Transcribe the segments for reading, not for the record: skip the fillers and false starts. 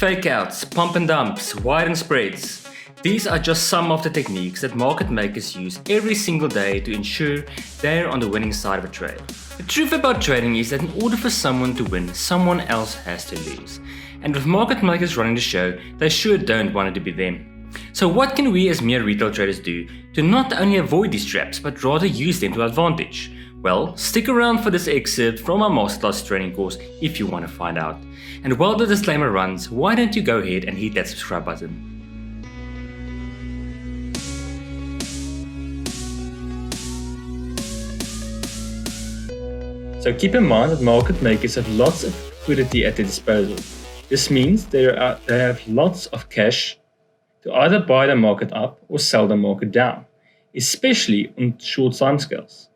Fake outs, pump and dumps, widened spreads. These are just some of the techniques that market makers use every single day to ensure they're on the winning side of a trade. The truth about trading is that in order for someone to win, someone else has to lose. And with market makers running the show, they sure don't want it to be them. So what can we as mere retail traders do to not only avoid these traps, but rather use them to our advantage? Well, stick around for this excerpt from our masterclass training course if you want to find out. And while the disclaimer runs, why don't you go ahead and hit that subscribe button. So keep in mind that market makers have lots of liquidity at their disposal. This means they have lots of cash to either buy the market up or sell the market down, especially on short timescales.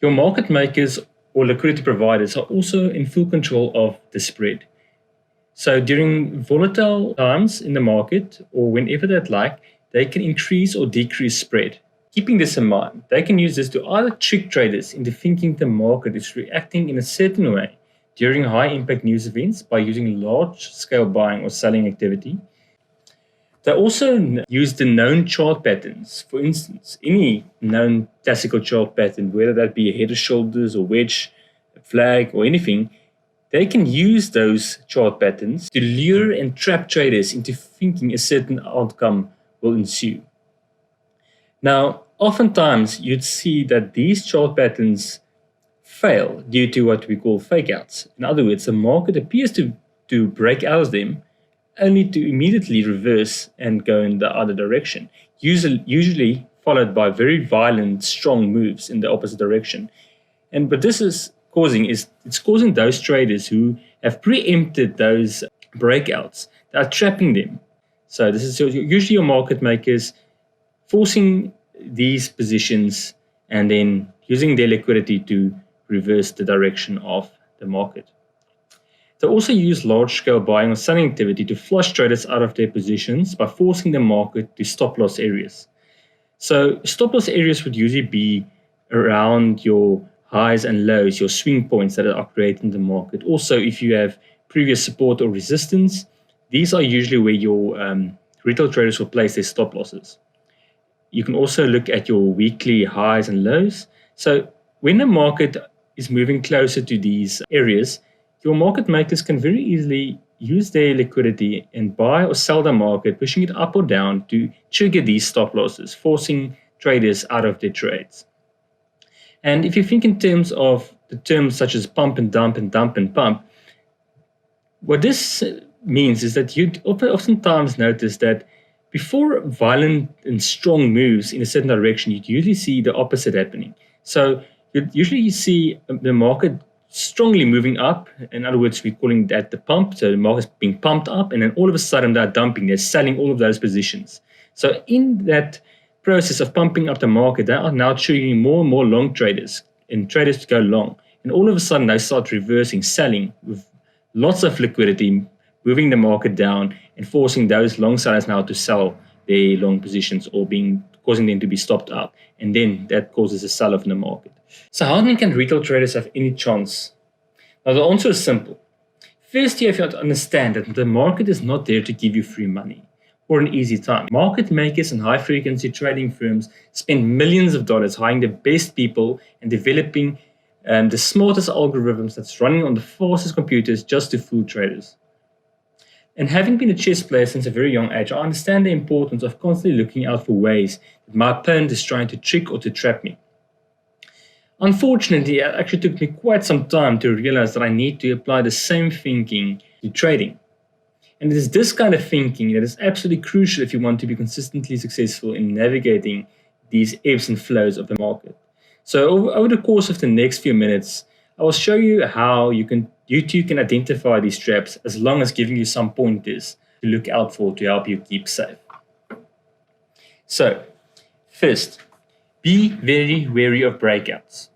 Your market makers or liquidity providers are also in full control of the spread. So during volatile times in the market or whenever they'd like, they can increase or decrease spread. Keeping this in mind, they can use this to either trick traders into thinking the market is reacting in a certain way during high impact news events by using large scale buying or selling activity. They also use the known chart patterns. For instance, any known classical chart pattern, whether that be a head or shoulders or wedge, a flag or anything, they can use those chart patterns to lure and trap traders into thinking a certain outcome will ensue. Now, oftentimes you'd see that these chart patterns fail due to what we call fake outs. In other words, the market appears to break out of them only to immediately reverse and go in the other direction, usually followed by very violent, strong moves in the opposite direction. And what this is causing it's causing those traders who have preempted those breakouts, that are trapping them. So this is usually your market makers forcing these positions and then using their liquidity to reverse the direction of the market. They also use large-scale buying or selling activity to flush traders out of their positions by forcing the market to stop-loss areas. So stop-loss areas would usually be around your highs and lows, your swing points that are created in the market. Also, if you have previous support or resistance, these are usually where your retail traders will place their stop-losses. You can also look at your weekly highs and lows. So when the market is moving closer to these areas, your market makers can very easily use their liquidity and buy or sell the market, pushing it up or down to trigger these stop losses, forcing traders out of their trades. And if you think in terms of the terms such as pump and dump and dump and pump, what this means is that you'd oftentimes notice that before violent and strong moves in a certain direction, you'd usually see the opposite happening. So you see the market strongly moving up. In other words, we're calling that the pump. So the market's being pumped up, and then all of a sudden they're dumping, they're selling all of those positions. So in that process of pumping up the market, they are now triggering more and more long traders, and traders to go long. And all of a sudden they start reversing, selling with lots of liquidity, moving the market down and forcing those long sellers now to sell their long positions or causing them to be stopped out. And then that causes a sell-off in the market. So how then can retail traders have any chance? Now the answer is simple. First, you have to understand that the market is not there to give you free money or an easy time. Market makers and high-frequency trading firms spend millions of dollars hiring the best people and developing the smartest algorithms that's running on the fastest computers just to fool traders. And having been a chess player since a very young age, I understand the importance of constantly looking out for ways that my opponent is trying to trick or to trap me. Unfortunately, it actually took me quite some time to realize that I need to apply the same thinking to trading. And it is this kind of thinking that is absolutely crucial if you want to be consistently successful in navigating these ebbs and flows of the market. So over the course of the next few minutes, I will show you how you too can identify these traps, as long as giving you some pointers to look out for to help you keep safe. So, first, be very wary of breakouts,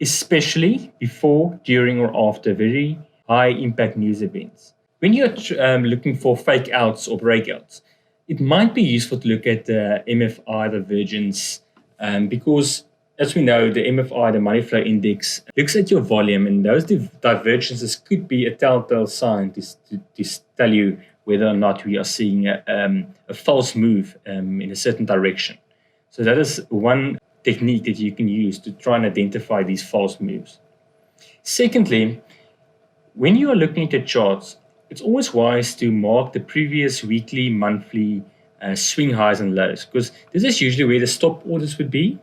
especially before, during, or after very high impact news events. When you're looking for fake outs or breakouts, it might be useful to look at the MFI divergence because As we know, the MFI, the money flow index, looks at your volume, and those divergences could be a telltale sign to tell you whether or not we are seeing a false move in a certain direction. So that is one technique that you can use to try and identify these false moves. Secondly, when you are looking at your charts, it's always wise to mark the previous weekly, monthly swing highs and lows, because this is usually where the stop orders would be.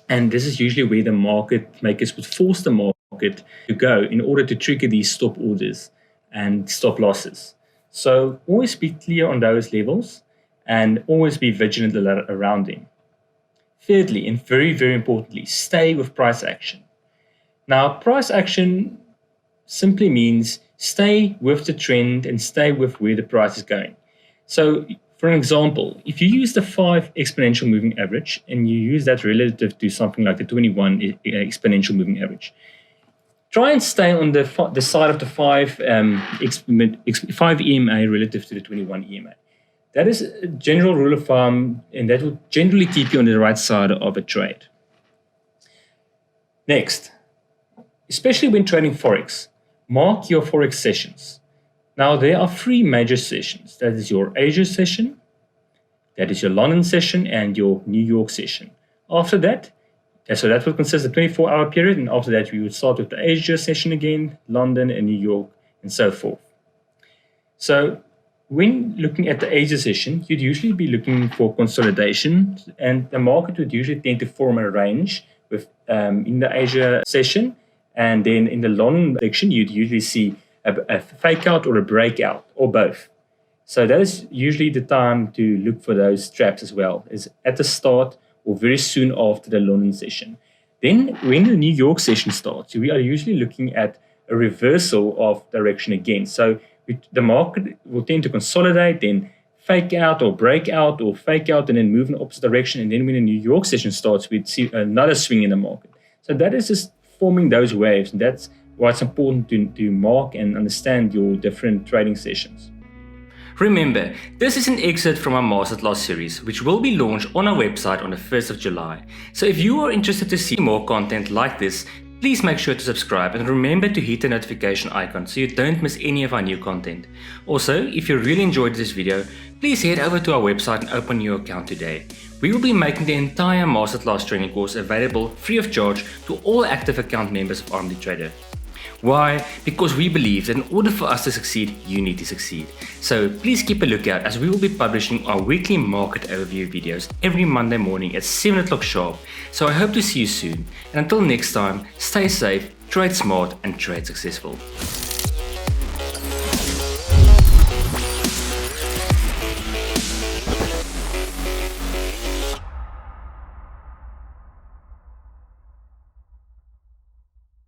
And this is usually where the market makers would force the market to go in order to trigger these stop orders and stop losses. So always be clear on those levels and always be vigilant around them. Thirdly, and very, very importantly, stay with price action. Now, price action simply means stay with the trend and stay with where the price is going. So, for an example, if you use the 5 exponential moving average and you use that relative to something like the 21 exponential moving average, try and stay on the side of the 5 EMA relative to the 21 EMA. That is a general rule of thumb, and that will generally keep you on the right side of a trade. Next, especially when trading Forex, mark your Forex sessions. Now, there are 3 major sessions. That is your Asia session, that is your London session, and your New York session. After that, so that will consist of a 24-hour period, and after that, we would start with the Asia session again, London and New York, and so forth. So, when looking at the Asia session, you'd usually be looking for consolidation, and the market would usually tend to form a range with in the Asia session, and then in the London section, you'd usually see a fake out or a breakout, or both. So that is usually the time to look for those traps as well, is at the start or very soon after the London session. Then when the New York session starts, we are usually looking at a reversal of direction again. So the market will tend to consolidate, then fake out or break out or fake out and then move in the opposite direction. And then when the New York session starts, we'd see another swing in the market. So that is just forming those waves, and that's why it's important to mark and understand your different trading sessions. Remember, this is an excerpt from our Masterclass series, which will be launched on our website on the 1st of July. So if you are interested to see more content like this, please make sure to subscribe and remember to hit the notification icon so you don't miss any of our new content. Also, if you really enjoyed this video, please head over to our website and open your account today. We will be making the entire Masterclass training course available free of charge to all active account members of RMDTRADER. Why? Because we believe that in order for us to succeed, you need to succeed. So please keep a lookout as we will be publishing our weekly market overview videos every Monday morning at 7 o'clock sharp. So I hope to see you soon. And until next time, stay safe, trade smart and trade successful.